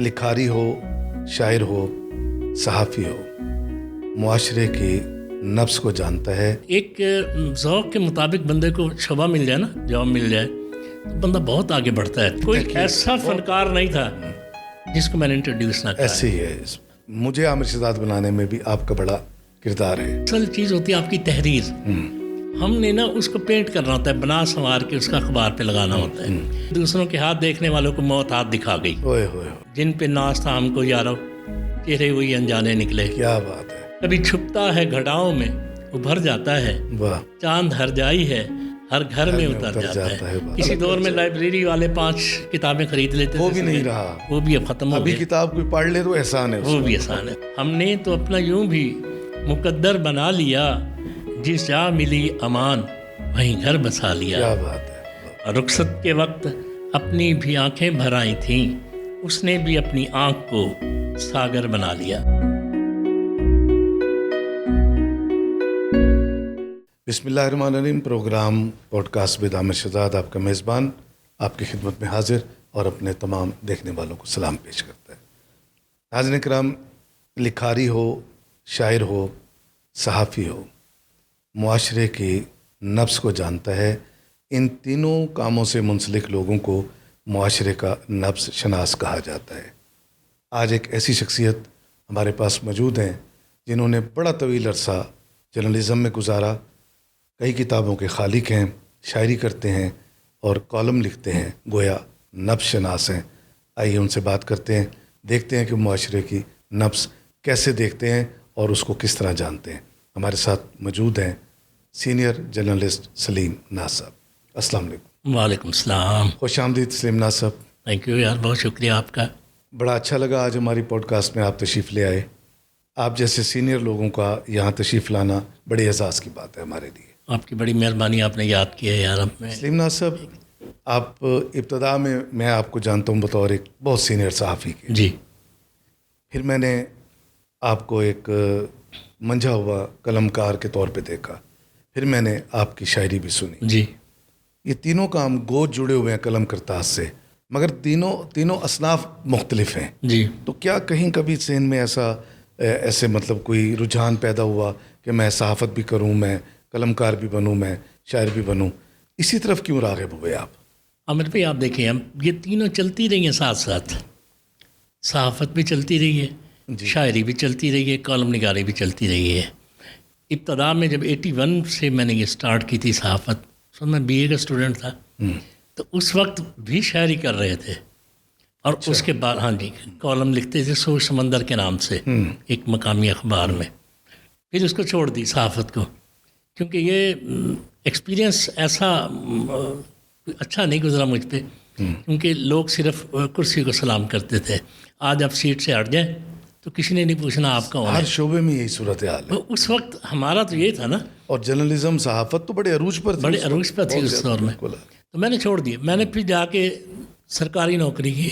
لکھاری ہو، شاعر ہو، صحافی ہو، معاشرے کی نبض کو جانتا ہے. ایک ذوق کے مطابق بندے کو شعبہ مل جائے نا، جاب مل جائے تو بندہ بہت آگے بڑھتا ہے. کوئی ایسا فنکار نہیں تھا جس کو میں نے انٹروڈیوس نہ کیا. ایسے ہی ہے. مجھے عامر شہزاد بنانے میں بھی آپ کا بڑا کردار ہے. اصل چیز ہوتی ہے آپ کی تحریر. ہم نے نا اس کو پینٹ کرنا ہوتا ہے، بنا سنوار کے اس کا اخبار پہ لگانا ہوتا ہے. دوسروں کے ہاتھ دیکھنے والوں کو موت ہاتھ دکھا گئی. ہوئے ہوئے جن پہ ناز تھا ہم کو یارو، چہرے وہی انجانے نکلے. کیا بات ہے. کبھی چھپتا ہے گھڑاؤں میں ابھر جاتا ہے، واہ. چاند ہر جائی ہے ہر گھر میں اتر جاتا ہے. کسی دور میں لائبریری والے 5 کتابیں خرید لیتے تھے، وہ بھی نہیں رہا. وہ بھی اب ختم ہو ابھی گئی. کتاب کوئی پڑھ لے تو احسان ہے. وہ بھی آسان ہے. ہم نے تو اپنا یوں بھی مقدر بنا لیا، جس جا ملی امان وہیں گھر بسا لیا. کیا بات ہے. رخصت کے وقت اپنی بھی آنکھیں بھر آئی تھیں، اس نے بھی اپنی آنکھ کو ساگر بنا لیا. بسم اللہ الرحمن الرحیم. پروگرام پوڈ کاسٹ ود عامر شہزاد آپ کا میزبان آپ کی خدمت میں حاضر اور اپنے تمام دیکھنے والوں کو سلام پیش کرتا ہے. ناظرین کرام، لکھاری ہو، شاعر ہو، صحافی ہو، معاشرے کی نبض کو جانتا ہے. ان تینوں کاموں سے منسلک لوگوں کو معاشرے کا نبض شناس کہا جاتا ہے. آج ایک ایسی شخصیت ہمارے پاس موجود ہیں جنہوں نے بڑا طویل عرصہ جرنلزم میں گزارا. کئی کتابوں کے خالق ہیں، شاعری کرتے ہیں اور کالم لکھتے ہیں، گویا نبض شناس ہیں. آئیے ان سے بات کرتے ہیں، دیکھتے ہیں کہ معاشرے کی نبض کیسے دیکھتے ہیں اور اس کو کس طرح جانتے ہیں. ہمارے ساتھ موجود ہیں سینئر جرنلسٹ سلیم ناز صاحب. السلام علیکم. وعلیکم السلام. خوش آمدید سلیم ناز صاحب. تھینک یو یار، بہت شکریہ آپ کا. بڑا اچھا لگا آج ہماری پوڈ کاسٹ میں آپ تشریف لے آئے. آپ جیسے سینئر لوگوں کا یہاں تشریف لانا بڑے اعزاز کی بات ہے ہمارے لیے. آپ کی بڑی مہربانی، آپ نے یاد کیا ہے یار. اب میں سلیم ناز صاحب، آپ ابتدا میں آپ کو جانتا ہوں بطور ایک بہت سینئر صحافی کے. جی. پھر میں نے آپ کو ایک منجھا ہوا قلم کار کے طور پہ دیکھا. پھر میں نے آپ کی شاعری بھی سنی. جی. یہ تینوں کام گود جڑے ہوئے ہیں قلم کرتاز سے، مگر تینوں اصناف مختلف ہیں. جی. تو کیا کہیں کبھی ذہن میں ایسے مطلب کوئی رجحان پیدا ہوا کہ میں صحافت بھی کروں، میں قلم کار بھی بنوں، میں شاعر بھی بنوں؟ اسی طرف کیوں راغب ہوئے آپ؟ عامر بھائی آپ دیکھیں، یہ تینوں چلتی رہی ہیں ساتھ ساتھ. صحافت بھی چلتی رہی ہے، شاعری بھی چلتی رہی ہے، کالم نگاری بھی چلتی رہی ہے. ابتدا میں جب 81 سے میں نے یہ سٹارٹ کی تھی صحافت، تو میں BA کا اسٹوڈنٹ تھا. تو اس وقت بھی شاعری کر رہے تھے اور اس کے بعد ہاں جی کالم لکھتے تھے سوچ سمندر کے نام سے ایک مقامی اخبار میں. پھر اس کو چھوڑ دی صحافت کو، کیونکہ یہ ایکسپیرینس ایسا اچھا نہیں گزرا مجھ پہ، کیونکہ لوگ صرف کرسی کو سلام کرتے تھے. آج آپ سیٹ سے ہٹ جائیں تو کسی نے نہیں پوچھنا آپ کا ہونا. ہر شعبے میں یہی صورتحال ہے. اس وقت ہمارا تو یہ تھا نا. اور جرنلزم صحافت تو بڑے عروج پر تھی، بڑے عروج پر تھی اس دور میں. تو میں نے چھوڑ دیا. میں نے پھر جا کے سرکاری نوکری کی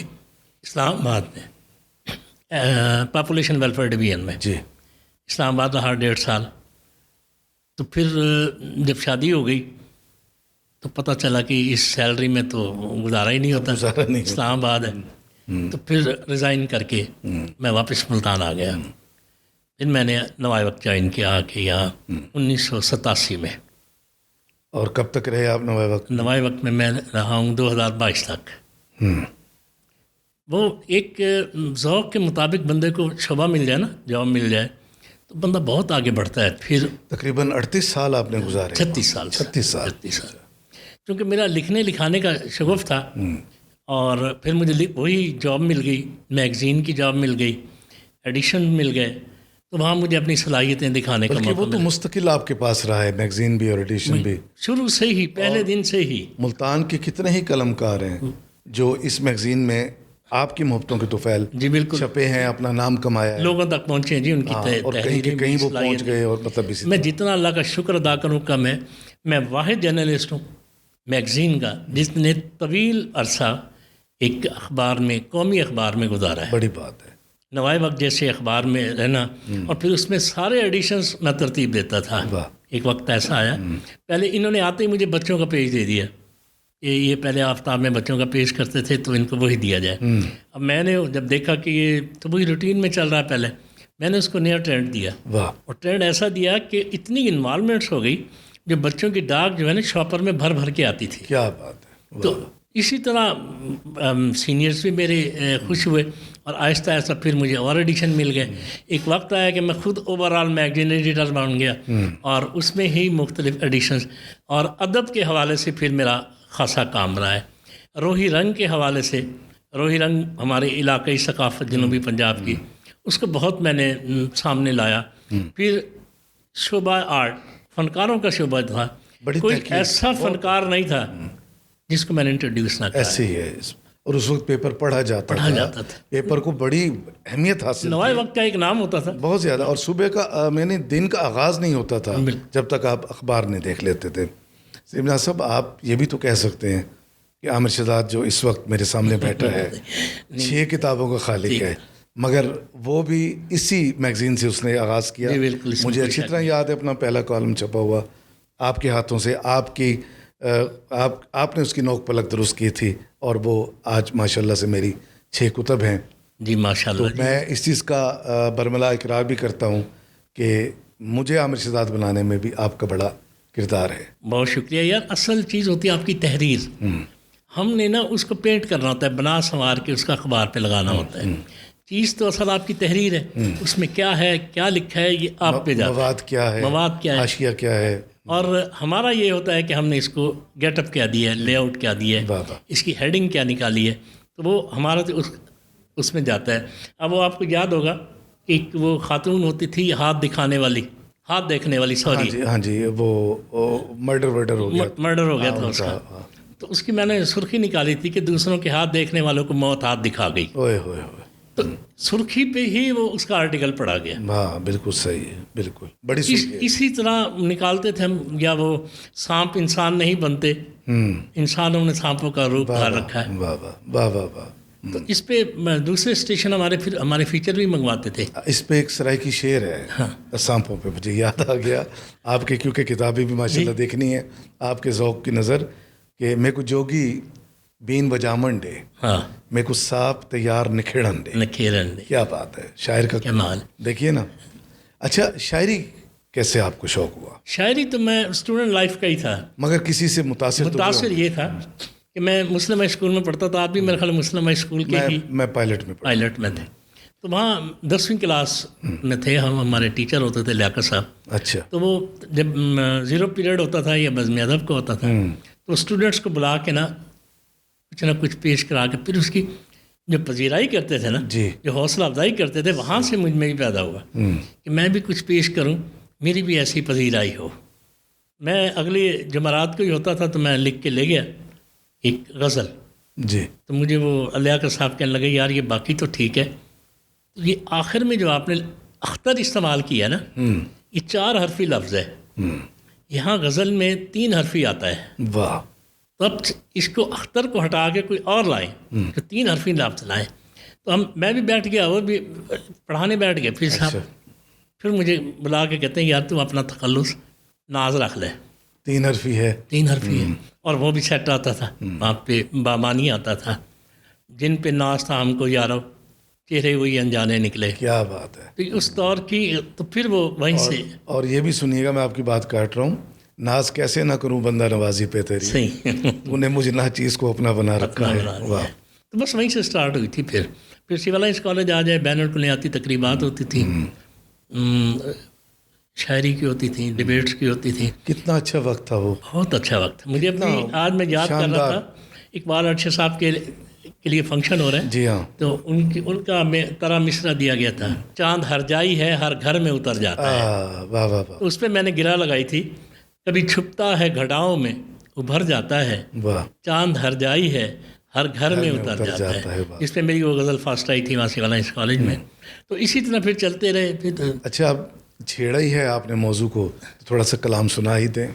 اسلام آباد میں، پاپولیشن ویلفیئر ڈویژن میں. جی. اسلام آباد رہا 1.5 سال. تو پھر جب شادی ہو گئی تو پتہ چلا کہ اس سیلری میں تو گزارا ہی نہیں ہوتا، اسلام آباد ہے. تو پھر ریزائن کر کے میں واپس ملتان آ گیا. پھر میں نے نوائے وقت جوائن کیا آ کے یہاں 1987 میں. اور کب تک رہے آپ نوائے وقت؟ نوائے وقت میں رہا ہوں 2022 تک. وہ ایک ذوق کے مطابق بندے کو شعبہ مل جائے نا، جاب مل جائے تو بندہ بہت آگے بڑھتا ہے. پھر تقریباً 38 سال آپ نے گزارے. 36 سال. 36 سال. کیونکہ میرا لکھنے لکھانے کا شغف تھا، اور پھر مجھے وہی جاب مل گئی، میگزین کی جاب مل گئی، ایڈیشن مل گئے. تو وہاں مجھے اپنی صلاحیتیں دکھانے کا موقع ملا. وہ تو مستقل آپ کے پاس رہا ہے، میگزین بھی اور ایڈیشن بھی شروع سے ہی، پہلے دن سے ہی. ملتان کے کتنے ہی قلم کار ہیں جو اس میگزین میں آپ کی محبتوں کے طفیل جی بالکل چھپے ہیں، اپنا نام کمایا ہے، لوگوں تک پہنچے ہیں. جی ان کی کہیں وہ پہنچ گئے. اور مطلب میں جتنا اللہ کا شکر ادا کروں کم ہے. میں واحد جرنلسٹ ہوں میگزین کا جس نے طویل عرصہ ایک اخبار میں، قومی اخبار میں گزارا ہے. بڑی بات ہے. نوائے وقت جیسے اخبار میں رہنا، اور پھر اس میں سارے ایڈیشنز میں ترتیب دیتا تھا. ایک وقت ایسا آیا، پہلے انہوں نے آتے ہی مجھے بچوں کا پیج دے دیا کہ یہ پہلے آفتاب میں بچوں کا پیش کرتے تھے تو ان کو وہی دیا جائے. اب میں نے جب دیکھا کہ یہ تو وہی روٹین میں چل رہا ہے پہلے، میں نے اس کو نیا ٹرینڈ دیا. واہ. اور ٹرینڈ ایسا دیا کہ اتنی انوالومنٹس ہو گئی، جو بچوں کی ڈاک جو ہے نا شاپر میں بھر بھر کے آتی تھی. کیا بات ہے. تو اسی طرح سینئرز بھی میرے خوش ہوئے، اور آہستہ آہستہ پھر مجھے اور ایڈیشن مل گئے. ایک وقت آیا کہ میں خود اوور آل میگزین ایڈیٹر بن گیا، اور اس میں ہی مختلف ایڈیشنز، اور ادب کے حوالے سے پھر میرا خاصا کام رہا ہے. روحی رنگ کے حوالے سے، روحی رنگ ہمارے علاقائی ثقافت جنوبی پنجاب کی، اس کو بہت میں نے سامنے لایا. پھر شعبہ آرٹ، فنکاروں کا شعبہ تھا، کوئی ایسا فنکار نہیں تھا جس کو میں نے انٹروڈیوس نہ کیا. ایسے ہی ہے. اور اس وقت پیپر پڑھا جاتا تھا. پیپر کو بڑی اہمیت حاصل، نوائے وقت کا ایک نام ہوتا تھا بہت زیادہ. اور صبح کا میں نے دن کا آغاز نہیں ہوتا تھا جب تک آپ اخبار نہیں دیکھ لیتے تھے. سیمنا صاحب، آپ یہ بھی تو کہہ سکتے ہیں کہ عامر شہزاد جو اس وقت میرے سامنے بیٹھا ہے 6 کتابوں کا خالق ہے، مگر وہ بھی اسی میگزین سے اس نے آغاز کیا. مجھے اچھی طرح یاد ہے اپنا پہلا کالم چھپا ہوا آپ کے ہاتھوں سے، آپ نے اس کی نوک پلک درست کی تھی، اور وہ آج ماشاءاللہ سے میری 6 کتب ہیں. جی ماشاءاللہ. تو میں اس چیز کا برملا اقرار بھی کرتا ہوں کہ مجھے عامر شہزاد بنانے میں بھی آپ کا بڑا کردار ہے. بہت شکریہ یار. اصل چیز ہوتی ہے آپ کی تحریر. ہم نے نا اس کو پینٹ کرنا ہوتا ہے، بنا سنوار کے اس کا اخبار پہ لگانا ہوتا ہے. چیز تو اصل آپ کی تحریر ہے، اس میں کیا ہے، کیا لکھا ہے، یہ آپ پہ جاتا ہے. مواد کیا ہے، حاشیہ کیا ہے. اور ہمارا یہ ہوتا ہے کہ ہم نے اس کو گیٹ اپ کیا دیا ہے، لے آؤٹ کیا دیا ہے، اس کی ہیڈنگ کیا نکالی ہے، تو وہ ہمارا تو اس میں جاتا ہے. اب وہ آپ کو یاد ہوگا کہ وہ خاتون ہوتی تھی ہاتھ دکھانے والی، ہاتھ دیکھنے والی، سوری ہاں جی، وہ مرڈر ہو گیا تھا اس کا. تو اس کی میں نے سرخی نکالی تھی کہ دوسروں کے ہاتھ دیکھنے والوں کو موت ہاتھ دکھا گئی. تو سرخی پہ ہی وہ اس کا آرٹیکل پڑھا گیا. ہاں بالکل صحیح ہے، بالکل بڑی سرخی. اسی طرح نکالتے تھے ہم. یا وہ سانپ انسان نہیں بنتے، انسانوں نے سانپوں کا روپ دھار رکھا ہے. واہ واہ واہ واہ. تو اس پہ دوسرے اسٹیشن ہمارے فیچر بھی منگواتے تھے. اس پہ ایک سرائیکی شعر ہے سانپوں پہ، مجھے یاد آ گیا آپ کے، کیونکہ کتابیں بھی ماشاءاللہ دیکھنی ہے آپ کے ذوق کی نظر، کہ میں کو جوگی بین بجامن ڈے، ہاں میں کو سانپ تیار نکھیڑن ڈے. کیا بات ہے، شاعر کا کمال. دیکھیے نا. اچھا، شاعری کیسے آپ کو شوق ہوا؟ شاعری تو میں اسٹوڈنٹ لائف کا ہی تھا، مگر کسی سے متاثر یہ تھا کہ میں مسلم ہائی اسکول میں پڑھتا تھا. آپ بھی میرے خیال مسلم ہائی اسکول کے ہی. میں پائلٹ میں تھے. تو وہاں 10ویں کلاس میں تھے ہم. ہمارے ٹیچر ہوتے تھے لیاقت صاحب. اچھا. تو وہ جب 0 پیریڈ ہوتا تھا یا بزم ادب کا ہوتا تھا، تو اسٹوڈنٹس کو بلا کے نا کچھ نہ کچھ پیش کرا کے پھر اس کی جو پذیرائی کرتے تھے نا، جو حوصلہ افزائی کرتے تھے، وہاں سے مجھ میں بھی پیدا ہوا کہ میں بھی کچھ پیش کروں، میری بھی ایسی پذیرائی ہو. میں اگلی جمعرات کو ہی ہوتا تھا تو میں لکھ کے لے گیا ایک غزل. جی. تو مجھے وہ علیہ صاحب کہنے لگے یار یہ باقی تو ٹھیک ہے، تو یہ آخر میں جو آپ نے اختر استعمال کیا نا، یہ 4 حرفی لفظ ہے. یہاں غزل میں 3 حرفی آتا ہے. واہ. تو اب اس کو اختر کو ہٹا کے کوئی اور لائیں، تو 3 حرفی لفظ لائیں. تو میں بھی بیٹھ گیا، وہ بھی پڑھانے بیٹھ گئے. پھر صاحب پھر مجھے بلا کے کہتے ہیں یار تم اپنا تخلص ناز رکھ لے. 3 حرفی ہے. 3 حرفی ہے. اور وہ بھی سیٹ آتا تھا وہاں پہ. بامانی آتا تھا، جن پہ ناز تھا ہم کو یارو، چہرے وہی انجانے نکلے. کیا بات ہے. تو اس دور کی. تو پھر وہ وہیں سے. اور یہ بھی سنیے گا، میں آپ کی بات کاٹ رہا ہوں. ناز کیسے نہ کروں بندہ نوازی پہ تیری، صحیح انہیں مجھے نہ چیز کو اپنا بنا رکھا ہے. واہ. تو بس وہیں سے اسٹارٹ ہوئی تھی. پھر سول لائنس کالج آ جائے، بین الاقوامی تقریبات ہوتی تھیں، شاعری کی ہوتی تھیں، ڈبیٹس کی ہوتی تھیں. کتنا اچھا وقت تھا وہ. بہت اچھا وقت. مجھے اپنی آج میں یاد کر رہا تھا، اقبال ارشد صاحب کے لیے فنکشن ہو رہے ہیں. جی ہاں. تو ان کا طرح مصرع دیا گیا تھا، چاند ہر جائی ہے ہر گھر میں اتر جاتا ہے. واہ واہ واہ. اس پہ میں نے گرا لگائی تھی، کبھی چھپتا ہے گھڑاؤں میں ابھر جاتا ہے، چاند ہر جائی ہے ہر گھر میں اتر جاتا ہے. جس پہ میری وہ غزل فاسٹ آئی تھی وہاں سے اس کالج میں. تو اسی طرح پھر چلتے رہے. پھر اچھا، اب چھیڑا ہی ہے آپ نے موضوع کو، تھوڑا سا کلام سنا ہی دیں.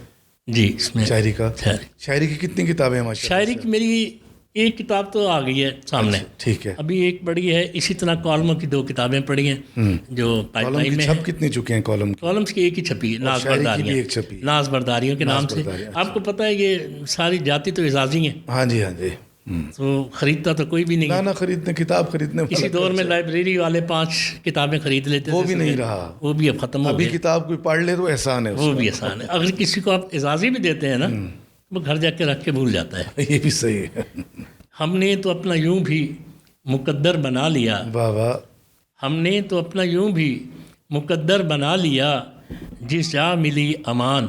جی. اس میں شاعری کا. شاعری کی کتنی کتابیں ہیں؟ شاعری کی میری ایک کتاب تو آ گئی ہے سامنے، ٹھیک ہے. ابھی ایک پڑھی ہے. اسی طرح کالموں کی 2 کتابیں پڑھی ہیں جو پائپ کالم لائن کی میں چھپ کتنی چکے ہیں کالم کی؟ کالمس کی ایک ہی چھپی ہے، ناز شاعری کی برداریاں. بھی ایک چھپی ہے. ناز برداریوں کے نام سے. آپ کو پتہ ہے یہ ساری جاتی تو اعزازی ہیں. ہاں جی ہاں جی. تو خریدتا تو کوئی بھی نہیں ہے. نہ خریدنے کتاب خریدنے والا اسی دور میں لائبریری والے 5 کتابیں خرید لیتے تھے. وہ بھی نہیں رہا. وہ بھی اب ختم ہو ابھی گیا. کتاب کوئی پڑھ لے تو احسان ہے. وہ بھی آسان ہے. اگر کسی کو آپ اعزازی بھی دیتے ہیں نا وہ گھر جا کے رکھ کے بھول جاتا ہے. یہ بھی صحیح ہے. ہم نے تو اپنا یوں بھی مقدر بنا لیا. واہ واہ. ہم نے تو اپنا یوں بھی مقدر بنا لیا، جس جا ملی امان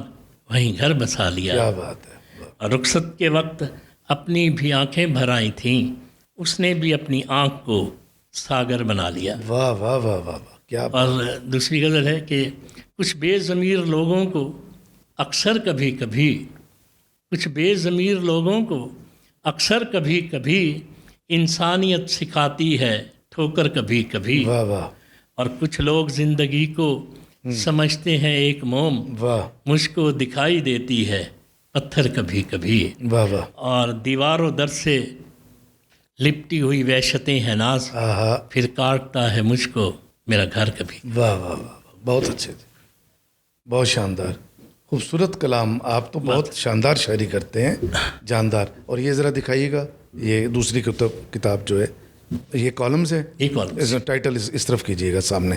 وہیں گھر بسا لیا. کیا بات ہے. رخصت کے وقت اپنی بھی آنکھیں بھر آئی تھیں، اس نے بھی اپنی آنکھ کو ساگر بنا لیا. واہ واہ واہ واہ واہ. کیا بات. اور دوسری غزل ہے کہ کچھ بے ضمیر لوگوں کو اکثر کبھی کبھی، کچھ بے ضمیر لوگوں کو اکثر کبھی کبھی انسانیت سکھاتی ہے ٹھوکر کبھی کبھی. واہ واہ. اور کچھ لوگ زندگی کو سمجھتے ہیں ایک موم، واہ مجھ کو دکھائی دیتی ہے پتھر کبھی کبھی. واہ واہ. اور دیوار و در سے لپٹی ہوئی وحشتیں ہیں ناز، آہا. پھر کاٹتا ہے مجھ کو میرا گھر کبھی. واہ واہ واہ. بہت اچھے تھے. بہت شاندار خوبصورت کلام. آپ تو بہت شاندار شاعری کرتے ہیں، جاندار. اور یہ ذرا دکھائیے گا، یہ دوسری کتاب جو ہے یہ کالمز ہے. ایک اور اس ٹائٹل اس طرف کیجیے گا سامنے.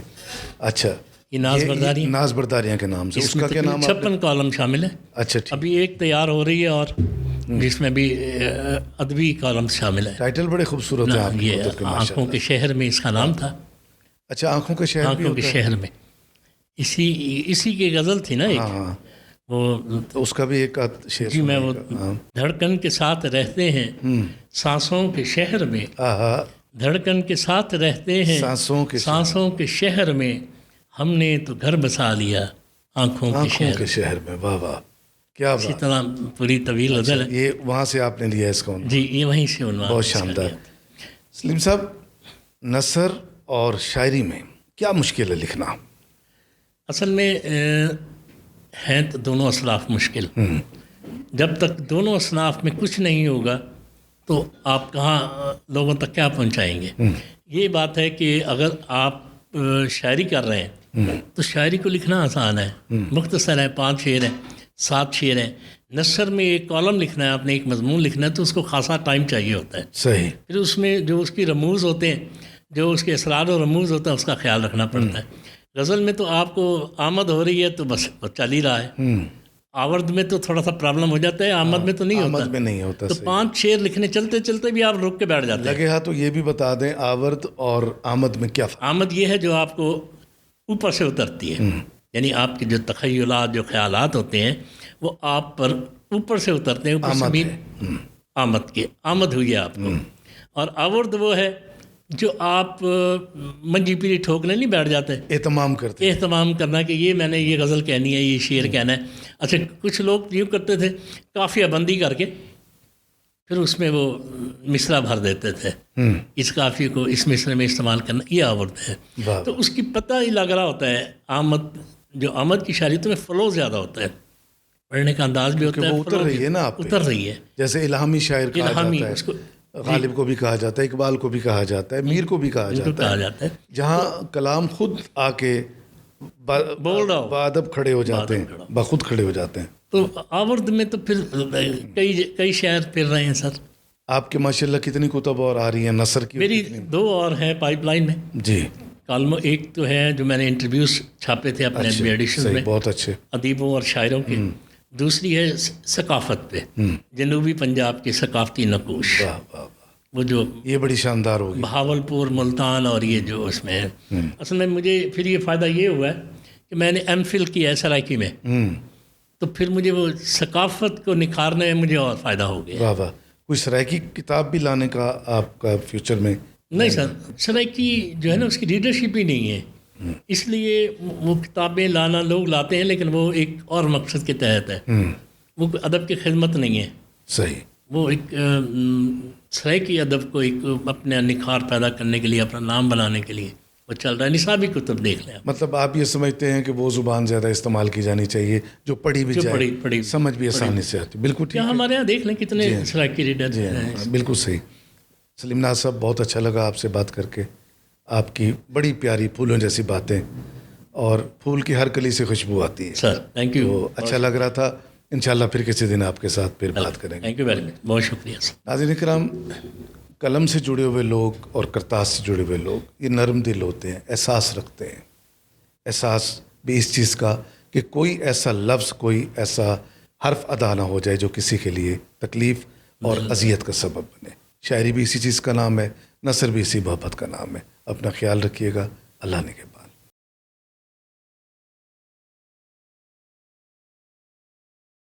اچھا یہ ناز برداریاں، ناز برداریاں کے نام سے. اس کا کیا نام ہے؟ 56 کالم شامل ہے. اچھا ٹھیک. ابھی ایک تیار ہو رہی ہے اور جس میں بھی ادبی کالم شامل ہے. ٹائٹل بڑے خوبصورت ہیں آپ یہ کے. آنکھوں کے شہر میں اس کا نام تھا. اچھا آنکھوں کے شہر. آنکھوں کے شہر میں اسی کی غزل تھی نا ایک. ہاں وہ تو اس کا بھی ایک شعر. جی میں وہ دھڑکن کے ساتھ رہتے ہیں سانسوں کے شہر میں، آہا. دھڑکن کے ساتھ رہتے ہیں سانسوں کے شہر میں، ہم نے تو گھر بسا لیا آنکھوں کے شہر میں. واہ واہ. کیا اسی بات. طرح پوری طویل غزل ہے. یہ وہاں سے آپ نے لیا اس کا عنوان. جی یہ وہیں سے عنوان. بہت شاندار. سلیم صاحب نثر اور شاعری میں کیا مشکل ہے لکھنا؟ اصل میں ہیں تو دونوں اصناف مشکل. جب تک دونوں اصناف میں کچھ نہیں ہوگا تو آپ کہاں لوگوں تک کیا پہنچائیں گے. یہ بات ہے کہ اگر آپ شاعری کر رہے ہیں تو شاعری کو لکھنا آسان ہے، مختصر ہے. 5 شعر ہیں، 7 شعر ہیں. نثر میں ایک کالم لکھنا ہے، آپ نے ایک مضمون لکھنا ہے تو اس کو خاصا ٹائم چاہیے ہوتا ہے. صحیح. پھر اس میں جو اس کی رموز ہوتے ہیں، جو اس کے اسرار و رموز ہوتا ہے، اس کا خیال رکھنا پڑتا ہے. غزل میں تو آپ کو آمد ہو رہی ہے تو بس چل ہی رہا ہے. آورد میں تو تھوڑا سا پرابلم ہو جاتا ہے، آمد میں تو نہیں ہوتا. آمد میں نہیں ہوتا. تو 5 شعر لکھنے چلتے چلتے بھی آپ رک کے بیٹھ جاتے ہیں. لگے ہاں تو یہ بھی بتا دیں آورد اور آمد میں کیا فرق؟ آمد یہ ہے جو آپ کو اوپر سے اترتی ہے، یعنی آپ کے جو تخیلات، جو خیالات ہوتے ہیں وہ آپ پر اوپر سے اترتے ہیں. اوپر سے آمد کی آمد ہوئی ہے آپ کو. اور آورد وہ ہے جو آپ منجی پیری ٹھوکنے نہیں بیٹھ جاتے، اہتمام کرتے. اہتمام کرنا کہ یہ میں نے یہ غزل کہنی ہے، یہ شعر کہنا ہے. اچھا کچھ لوگ یوں کرتے تھے قافیہ بندی کر کے پھر اس میں وہ مصرع بھر دیتے تھے. اس قافیے کو اس مصرع میں استعمال کرنا یہ آورد ہے. تو اس کی پتہ ہی لگ رہا ہوتا ہے. آمد کی شاعری تو میں فلو زیادہ ہوتا ہے، پڑھنے کا انداز بھی ہوتا ہے. وہ اتر رہی ہے نا آپ پہ. اتر رہی ہے. جیسے الہامی شاعر کہا جاتا ہے، اس کو غالب کو بھی کہا جاتا ہے، اقبال کو بھی کہا جاتا ہے، میر کو بھی کہا جاتا ہے. جہاں کلام خود آ کے بول رہا ہو، بادب کھڑے ہو جاتے ہیں، بخود کھڑے ہو جاتے ہیں. تو آورد میں تو پھر کئی شاعر پھر رہے ہیں سر. آپ کے ماشاءاللہ کتنی کتب اور آ رہی ہیں نثر کی؟ میری 2 اور ہیں پائپ لائن میں. جی. کالم ایک تو ہے جو میں نے انٹرویوز چھاپے تھے اپنے ادبی ایڈیشن میں، بہت اچھے ادیبوں اور شاعروں کے. دوسری ہے ثقافت پہ، جنوبی پنجاب کی ثقافتی نقوش. وہ جو یہ بڑی شاندار ہوگی. بہاولپور، ملتان اور یہ جو اس میں ہے. اصل میں مجھے پھر یہ فائدہ یہ ہوا ہے کہ میں نے ایم فل کیا ہے سرائکی میں، تو پھر مجھے وہ ثقافت کو نکھارنے میں مجھے اور فائدہ ہو گیا. واہ واہ. کوئی سرائکی کتاب بھی لانے کا آپ کا فیوچر میں؟ نہیں سر، سرائکی جو ہے نا اس کی ریڈرشپ ہی نہیں ہے، اس لیے وہ کتابیں لانا لوگ لاتے ہیں لیکن وہ ایک اور مقصد کے تحت ہے، وہ ادب کی خدمت نہیں ہے. صحیح. وہ ایک سرائکی ادب کو ایک اپنے نکھار پیدا کرنے کے لیے، اپنا نام بنانے کے لیے وہ چل رہا ہے، نصابی کتب دیکھ لیں آپ. مطلب آپ یہ سمجھتے ہیں کہ وہ زبان زیادہ استعمال کی جانی چاہیے جو پڑھی بھی جو جائے، پڑھی سمجھ بھی آسانی سے آتی. بالکل ٹھیک کیا ہے. ہمارے یہاں دیکھ لیں کتنے سرائکی ریڈر جی ہیں. ہاں بالکل صحیح. سلیم ناز صاحب بہت اچھا لگا آپ سے بات کر کے. آپ کی بڑی پیاری پھولوں جیسی باتیں اور پھول کی ہر کلی سے خوشبو آتی ہے. Sir thank you. تو اچھا لگ رہا تھا. انشاءاللہ پھر کسی دن آپ کے ساتھ پھر بات کریں گے. Thank you very much. بہت شکریہ سر. ناظرین کرام، قلم سے جڑے ہوئے لوگ اور کرتاس سے جڑے ہوئے لوگ یہ نرم دل ہوتے ہیں، احساس رکھتے ہیں. احساس بھی اس چیز کا کہ کوئی ایسا لفظ، کوئی ایسا حرف ادا نہ ہو جائے جو کسی کے لیے تکلیف اور اذیت کا سبب بنے. شاعری بھی اسی چیز کا نام ہے، نثر بھی اسی محبت کا نام ہے. اپنا خیال رکھیے گا. اللہ نے کے